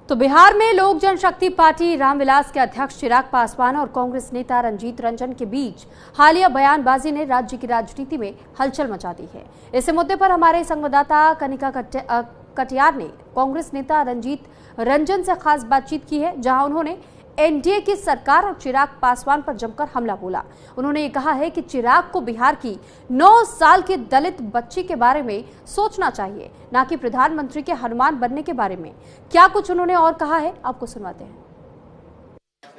तो बिहार में लोक जनशक्ति पार्टी रामविलास के अध्यक्ष चिराग पासवान और कांग्रेस नेता रंजीत रंजन के बीच हालिया बयानबाजी ने राज्य की राजनीति में हलचल मचा दी है। इस मुद्दे पर हमारे संवाददाता कनिका कटियार ने कांग्रेस नेता रंजीत रंजन से खास बातचीत की है, जहां उन्होंने एनडीए की सरकार और चिराग पासवान पर जमकर हमला बोला। उन्होंने ये कहा है कि चिराग को बिहार की 9 साल की दलित बच्ची के बारे में सोचना चाहिए, ना कि प्रधानमंत्री के हनुमान बनने के बारे में। क्या कुछ उन्होंने और कहा है, आपको सुनवाते हैं।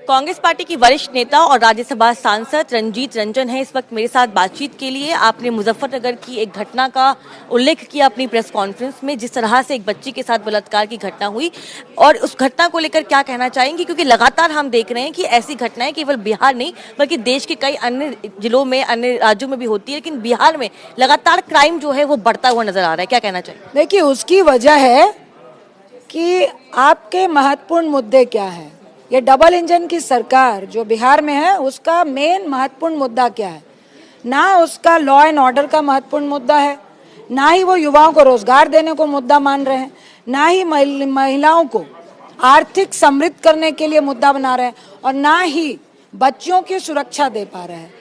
कांग्रेस पार्टी की वरिष्ठ नेता और राज्यसभा सांसद रंजीत रंजन है इस वक्त मेरे साथ बातचीत के लिए। आपने मुजफ्फरनगर की एक घटना का उल्लेख किया अपनी प्रेस कॉन्फ्रेंस में, जिस तरह से एक बच्ची के साथ बलात्कार की घटना हुई, और उस घटना को लेकर क्या कहना चाहेंगे, क्योंकि लगातार हम देख रहे हैं कि ऐसी घटनाएं केवल बिहार नहीं बल्कि देश के कई अन्य जिलों में, अन्य राज्यों में भी होती है, लेकिन बिहार में लगातार क्राइम जो है वो बढ़ता हुआ नजर आ रहा है। क्या कहना चाहिए? देखिए, उसकी वजह है कि आपके महत्वपूर्ण मुद्दे क्या है। ये डबल इंजन की सरकार जो बिहार में है, उसका मेन महत्वपूर्ण मुद्दा क्या है? ना उसका लॉ एंड ऑर्डर का महत्वपूर्ण मुद्दा है, ना ही वो युवाओं को रोजगार देने को मुद्दा मान रहे हैं, ना ही महिलाओं को आर्थिक समृद्ध करने के लिए मुद्दा बना रहे हैं, और ना ही बच्चों की सुरक्षा दे पा रहे हैं।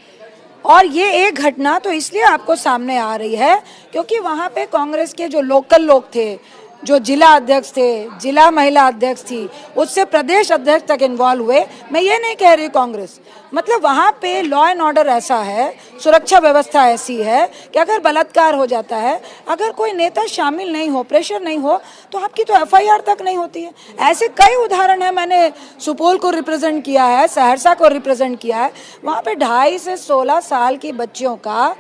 और ये एक घटना तो इसलिए आपको सामने आ रही है क्योंकि वहाँ पे कांग्रेस के जो लोकल लोग थे, जो जिला अध्यक्ष थे, जिला महिला अध्यक्ष थी, उससे प्रदेश अध्यक्ष तक इन्वॉल्व हुए। मैं ये नहीं कह रही कांग्रेस, मतलब वहाँ पे लॉ एंड ऑर्डर ऐसा है, सुरक्षा व्यवस्था ऐसी है कि अगर बलात्कार हो जाता है, अगर कोई नेता शामिल नहीं हो, प्रेशर नहीं हो, तो आपकी तो एफआईआर तक नहीं होती है। ऐसे कई उदाहरण है। मैंने सुपौल को रिप्रेजेंट किया है, सहरसा को रिप्रेजेंट किया है। वहाँ पे 2.5 से 16 साल की बच्चियों का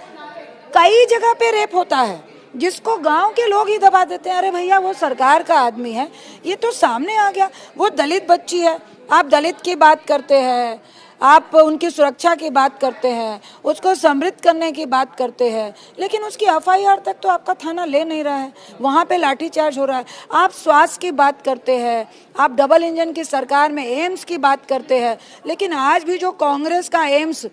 कई जगह पे रेप होता है, जिसको गांव के लोग ही दबा देते हैं। अरे भैया, वो सरकार का आदमी है, ये तो सामने आ गया। वो दलित बच्ची है, आप दलित की बात करते हैं, आप उनकी सुरक्षा की बात करते हैं, उसको समृद्ध करने की बात करते हैं, लेकिन उसकी एफआईआर तक तो आपका थाना ले नहीं रहा है। वहाँ पे लाठीचार्ज हो रहा है। आप स्वास्थ्य की बात करते हैं, आप डबल इंजन की सरकार में एम्स की बात करते हैं, लेकिन आज भी जो कांग्रेस का एम्स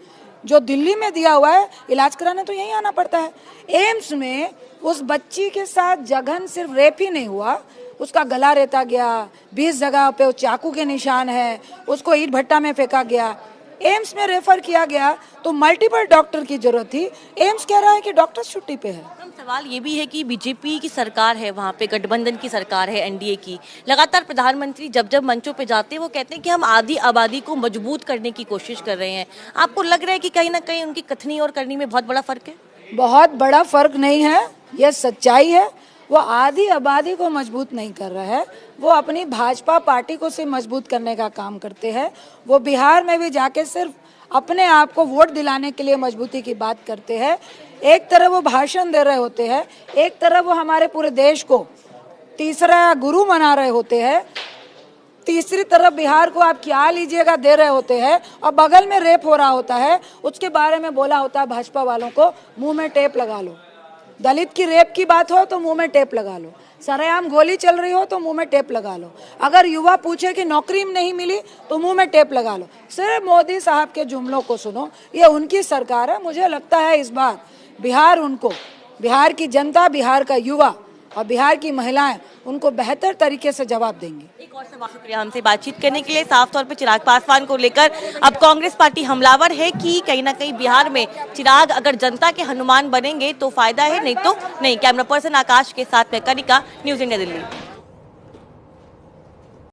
जो दिल्ली में दिया हुआ है, इलाज कराने तो यहीं आना पड़ता है। एम्स में उस बच्ची के साथ जघन सिर्फ रेप ही नहीं हुआ, उसका गला रेता गया, 20 जगह पे वो चाकू के निशान है, उसको ईंट भट्टा में फेंका गया, एम्स में रेफर किया गया, तो मल्टीपल डॉक्टर की जरूरत थी। एम्स कह रहा है कि डॉक्टर छुट्टी पे है। सवाल ये भी है कि बीजेपी की सरकार है, वहाँ पे गठबंधन की सरकार है, एनडीए की। लगातार प्रधानमंत्री जब जब मंचों पे जाते हैं वो कहते हैं कि हम आधी आबादी को मजबूत करने की कोशिश कर रहे हैं। आपको लग रहा है कि कहीं ना कहीं उनकी कथनी और करनी में बहुत बड़ा फर्क है? बहुत बड़ा फर्क नहीं है, यह सच्चाई है। वो आधी आबादी को मजबूत नहीं कर रहा है, वो अपनी भाजपा पार्टी को सिर्फ मजबूत करने का काम करते हैं। वो बिहार में भी जाके सिर्फ अपने आप को वोट दिलाने के लिए मजबूती की बात करते हैं। एक तरफ वो भाषण दे रहे होते हैं, एक तरफ वो हमारे पूरे देश को तीसरा गुरु मना रहे होते हैं, तीसरी तरफ बिहार को आप क्या लीजिएगा दे रहे होते हैं, और बगल में रेप हो रहा होता है, उसके बारे में बोला होता है भाजपा वालों को, मुंह में टेप लगा लो। दलित की रेप की बात हो तो मुंह में टेप लगा लो, सरेआम गोली चल रही हो तो मुंह में टेप लगा लो, अगर युवा पूछे कि नौकरी नहीं मिली तो मुंह में टेप लगा लो। सिर्फ मोदी साहब के जुमलों को सुनो, ये उनकी सरकार है। मुझे लगता है इस बार बिहार उनको, बिहार की जनता, बिहार का युवा और बिहार की महिलाएं उनको बेहतर तरीके से जवाब देंगी। एक और सवाल, शुक्रिया हमसे बातचीत करने के लिए। साफ तौर पे चिराग पासवान को लेकर अब कांग्रेस पार्टी हमलावर है कि कहीं ना कहीं बिहार में चिराग अगर जनता के हनुमान बनेंगे तो फायदा है, नहीं तो नहीं। कैमरा पर्सन आकाश के साथ मैं कनिका, न्यूज़ इंडिया दिल्ली।